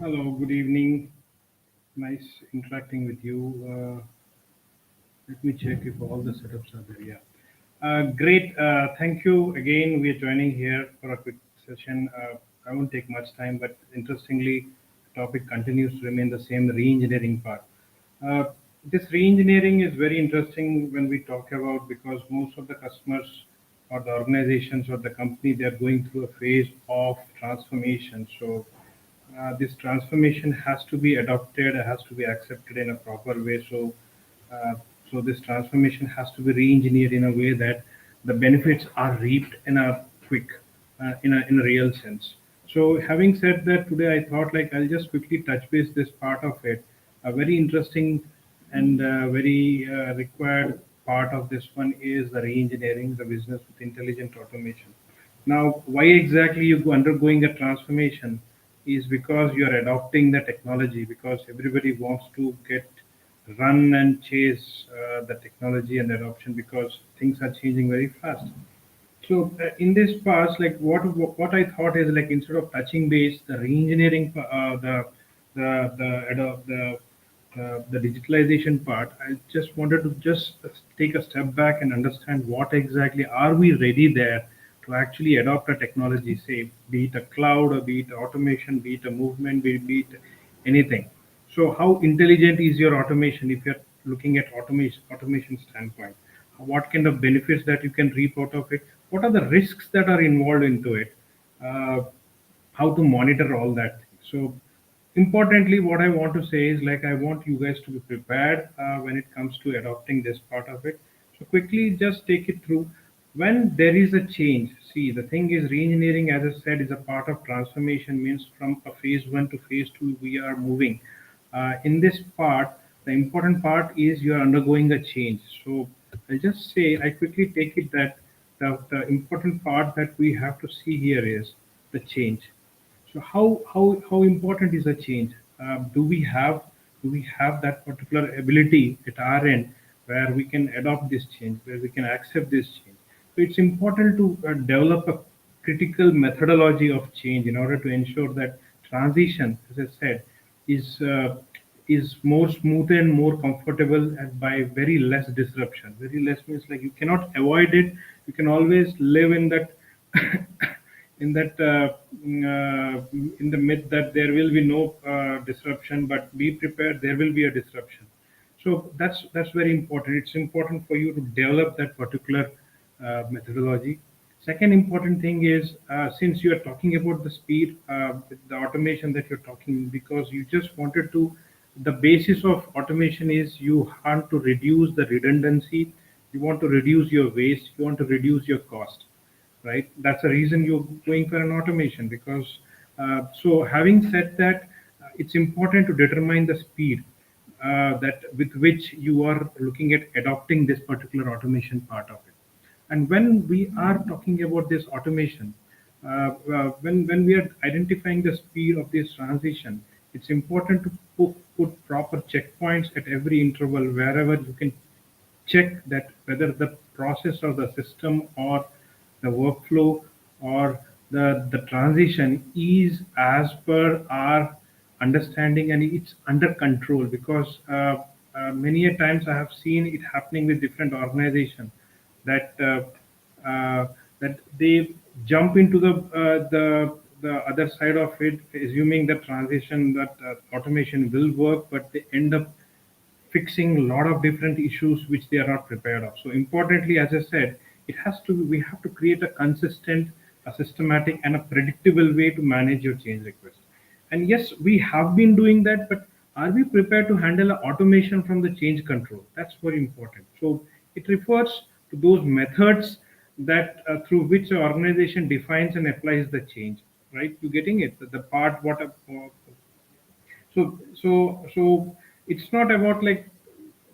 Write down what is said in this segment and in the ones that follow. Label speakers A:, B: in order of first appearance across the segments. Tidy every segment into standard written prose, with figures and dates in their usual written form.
A: Hello, good evening. Nice interacting with you. Let me check if all the setups are there. Yeah. Great. Thank you again. We are joining here for a quick session. I won't take much time, but interestingly, the topic continues to remain the same, the re-engineering part. Uh, this re-engineering is very interesting when we talk about because most of the customers or the organizations or the company, they are going through a phase of transformation. So this transformation has to be adopted, has to be accepted in a proper way. Uh, so this transformation has to be re-engineered in a way that the benefits are reaped in a quick, in a real sense. So having said that, today I thought like I'll just quickly touch base this part of it. A very interesting and very required part of this one is the re-engineering the business with intelligent automation. Now, why exactly you undergoing a transformation is because you are adopting the technology because everybody wants to get run and chase the technology and adoption because things are changing very fast. So in this past, like what I thought is like instead of touching base, the re-engineering, the digitalization part, I just wanted to just take a step back and understand what exactly are we ready there to actually adopt a technology, say be it a cloud or be it automation, be it a movement, be it anything. So how intelligent is your automation if you're looking at automation standpoint? What kind of benefits that you can reap out of it? What are the risks that are involved into it? Uh, how to monitor all that. So importantly, what I want to say is like I want you guys to be prepared when it comes to adopting this part of it. So quickly, just take it through. When there is a change, see the thing is re-engineering, as I said, is a part of transformation. Means from a phase one to phase two, we are moving. In this part, the important part is you are undergoing a change. So I'll just say I quickly take it that the important part that we have to see here is the change. So how important is a change? Do we have that particular ability at our end where we can adopt this change, where we can accept this change? So it's important to develop a critical methodology of change in order to ensure that transition, as I said, is uh, is more smooth and more comfortable and by very less disruption. Very less means like you cannot avoid it. You can always live in that in that in the myth that there will be no disruption, but be prepared. There will be a disruption. So that's very important. It's important for you to develop that particular methodology. Second important thing is since you are talking about the speed, the automation that you're talking, because you just wanted to, the basis of automation is you want to reduce the redundancy, you want to reduce your waste, you want to reduce your cost, right? That's the reason you're going for an automation because, so having said that, it's important to determine the speed that with which you are looking at adopting this particular automation part of it. And when we are talking about this automation, when we are identifying the speed of this transition, it's important to put proper checkpoints at every interval wherever you can check that whether the process of the system or the workflow or the transition is as per our understanding and it's under control because many a times I have seen it happening with different organizations that that they jump into the other side of it assuming the transition that automation will work but they end up fixing a lot of different issues which they are not prepared of. So importantly, as I said, it has to we have to create a consistent, a systematic, and a predictable way to manage your change request. And yes, we have been doing that, but are we prepared to handle a automation from the change control? That's very important. So it refers to those methods that through which an organization defines and applies the change. Right? You getting it? The part what so it's not about like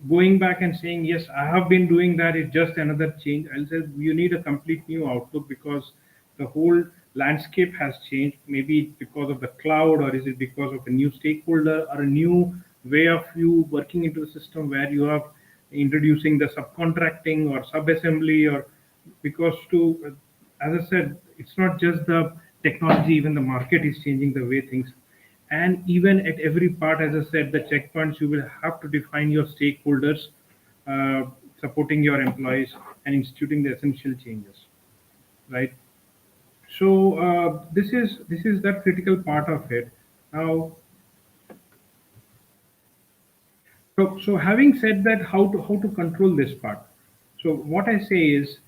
A: going back and saying yes I have been doing that, it's just another change. I'll say you need a complete new outlook because the whole landscape has changed, maybe because of the cloud or is it because of a new stakeholder or a new way of you working into the system where you are introducing the subcontracting or subassembly or because to as I said, it's not just the technology, even the market is changing the way things. And even at every part, as I said, the checkpoints, you will have to define your stakeholders, uh, supporting your employees and instituting the essential changes, right? So this is that critical part of it. Now, so having said that, how to control this part? So what I say is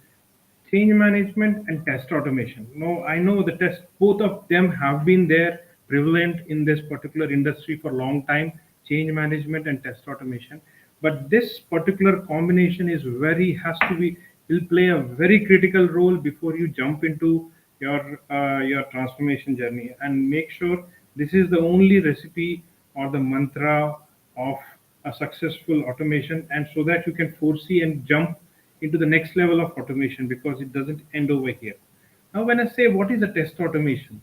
A: change management and test automation. Now I know the test, both of them have been there prevalent in this particular industry for a long time. Change management and test automation, but this particular combination is very has to be will play a very critical role before you jump into your transformation journey, and make sure this is the only recipe or the mantra of a successful automation, and so that you can foresee and jump into the next level of automation, because it doesn't end over here. Now, when I say what is a test automation,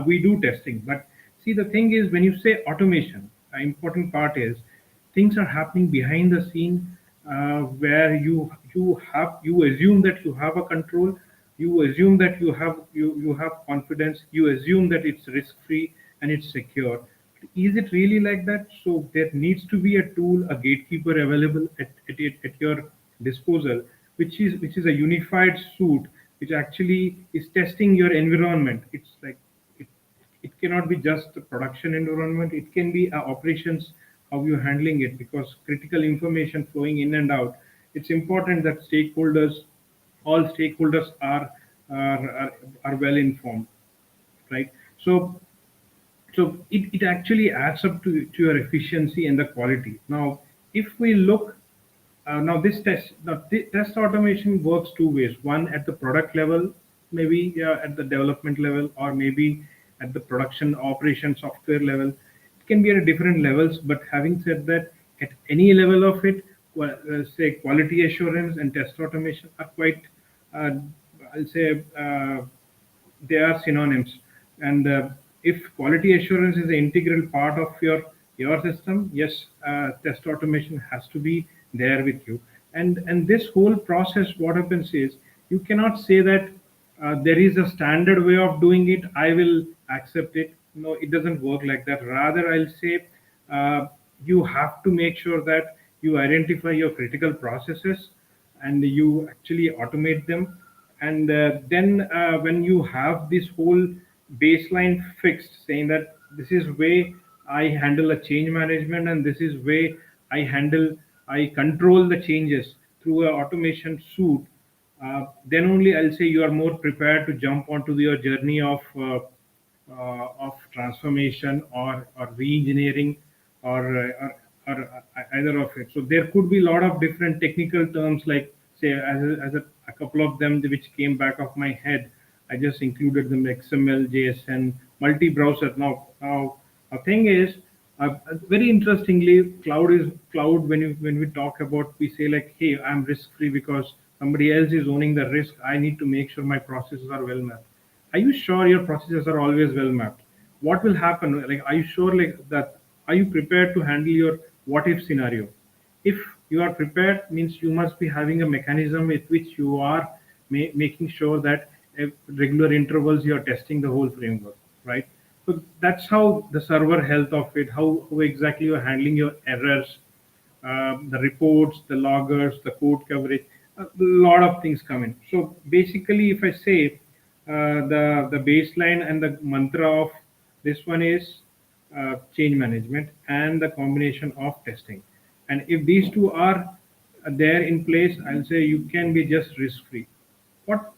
A: we do testing, but see, the thing is, when you say automation, an important part is things are happening behind the scene, where you assume that you have a control, you assume that you have confidence, you assume that it's risk free and it's secure. Is it really like that? So there needs to be a tool, a gatekeeper available at your disposal, which is a unified suite, which actually is testing your environment. It's like it, it cannot be just a production environment. It can be operations, how you're handling it, because critical information flowing in and out. It's important that all stakeholders are well informed, right? So it actually adds up to your efficiency and the quality. Now, if we look, test automation works two ways. One, at the product level, maybe at the development level, or maybe at the production operation software level. It can be at different levels, but having said that, at any level of it, say quality assurance and test automation are quite, uh, I'll say, they are synonyms. And if quality assurance is an integral part of your system, yes, test automation has to be there with you. And this whole process, what happens is, you cannot say that there is a standard way of doing it, I will accept it. No, it doesn't work like that. Rather, I'll say, uh, you have to make sure that you identify your critical processes and you actually automate them. And then when you have this whole baseline fixed, saying that this is way I handle a change management, and this is way I control the changes through a automation suite, then only I'll say you are more prepared to jump onto your journey of transformation, or re-engineering, or either of it. So there could be a lot of different technical terms, like say, a couple of them which came back of my head. I just included them: XML, JSON, multi-browser. Now, the thing is, very interestingly, cloud. When we talk about, we say like, hey, I'm risk-free because somebody else is owning the risk. I need to make sure my processes are well mapped. Are you sure your processes are always well mapped? What will happen? Like, are you sure like that? Are you prepared to handle your what if scenario? If you are prepared, means you must be having a mechanism with which you are making sure that at regular intervals you are testing the whole framework, right? So that's how the server health of it, how exactly you are handling your errors, the reports, the loggers, the code coverage, a lot of things come in. So basically, if I say, the baseline and the mantra of this one is change management and the combination of testing. And if these two are there in place, I'll say you can be just risk free.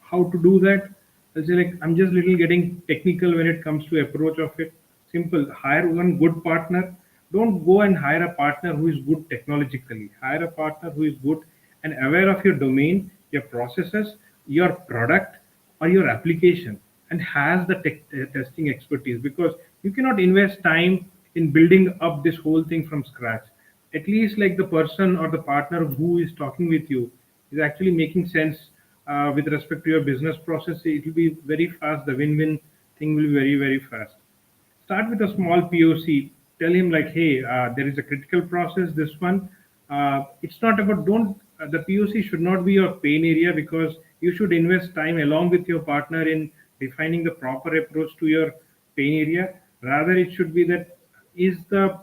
A: How to do that? I'll say, like, I'm just little getting technical when it comes to approach of it. Simple: hire one good partner. Don't go and hire a partner who is good technologically. Hire a partner who is good and aware of your domain, your processes, your product, or your application, and has the testing expertise, because you cannot invest time in building up this whole thing from scratch. At least, like, the person or the partner who is talking with you is actually making sense with respect to your business process. It will be very fast. The win-win thing will be very, very fast. Start with a small POC. Tell him like, hey, there is a critical process. This one, it's not about don't. The POC should not be your pain area, because you should invest time along with your partner in defining the proper approach to your pain area, Rather, it should be that is the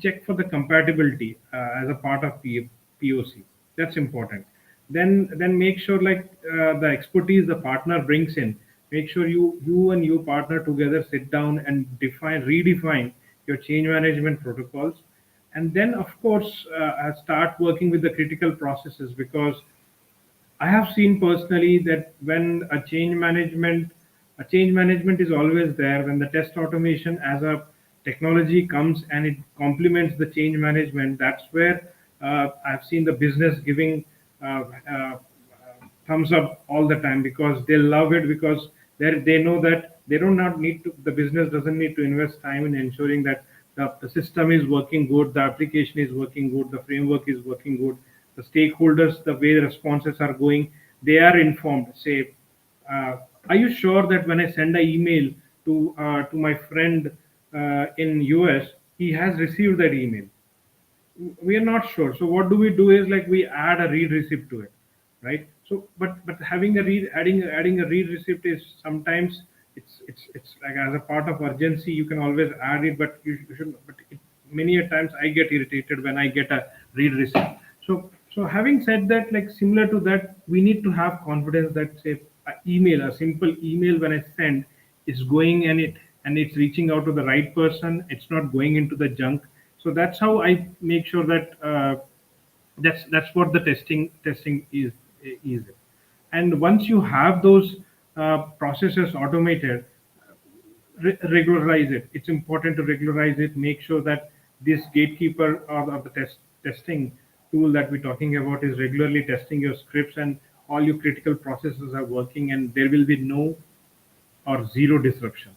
A: check for the compatibility as a part of POC. That's important. Then make sure like the expertise the partner brings in. Make sure you and you partner together sit down and redefine your change management protocols, and then of course start working with the critical processes, because I have seen personally that when a change management is always there. When the test automation as a technology comes and it complements the change management, that's where I've seen the business giving uh, uh, thumbs up all the time, because they love it, because they know that they do not need to, the business doesn't need to invest time in ensuring that the system is working good, the application is working good, the framework is working good, the stakeholders, the way the responses are going, they are informed. Say, uh, are you sure that when I send an email to my friend in US, he has received that email? We are not sure. So what do we do is like we add a read receipt to it, right? So but having a adding a read receipt is sometimes it's like as a part of urgency you can always add it, but you should. But many a times I get irritated when I get a read receipt. So having said that, like similar to that, we need to have confidence that say a simple email when I send is going and it's reaching out to the right person. It's not going into the junk. So that's how I make sure that that's what the testing is. And once you have those processes automated, regularize it. It's important to regularize it. Make sure that this gatekeeper of the testing tool that we're talking about is regularly testing your scripts, and all your critical processes are working, and there will be no or zero disruption.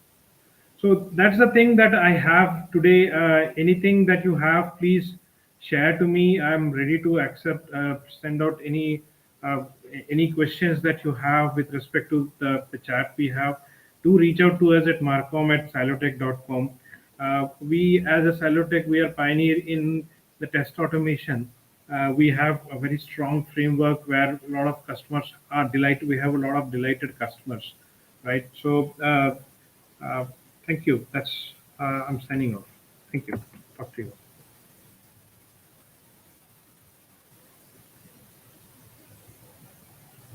A: So that's the thing that I have today. Anything that you have, please share to me. I'm ready to send out uh, any questions that you have with respect to the chat we have. Do reach out to us at marcom@silotech.com. We, as a Silotech, we are pioneer in the test automation. We have a very strong framework where a lot of customers are delighted. We have a lot of delighted customers, right? So. Uh, Thank you. I'm signing off. Thank you. Talk to you.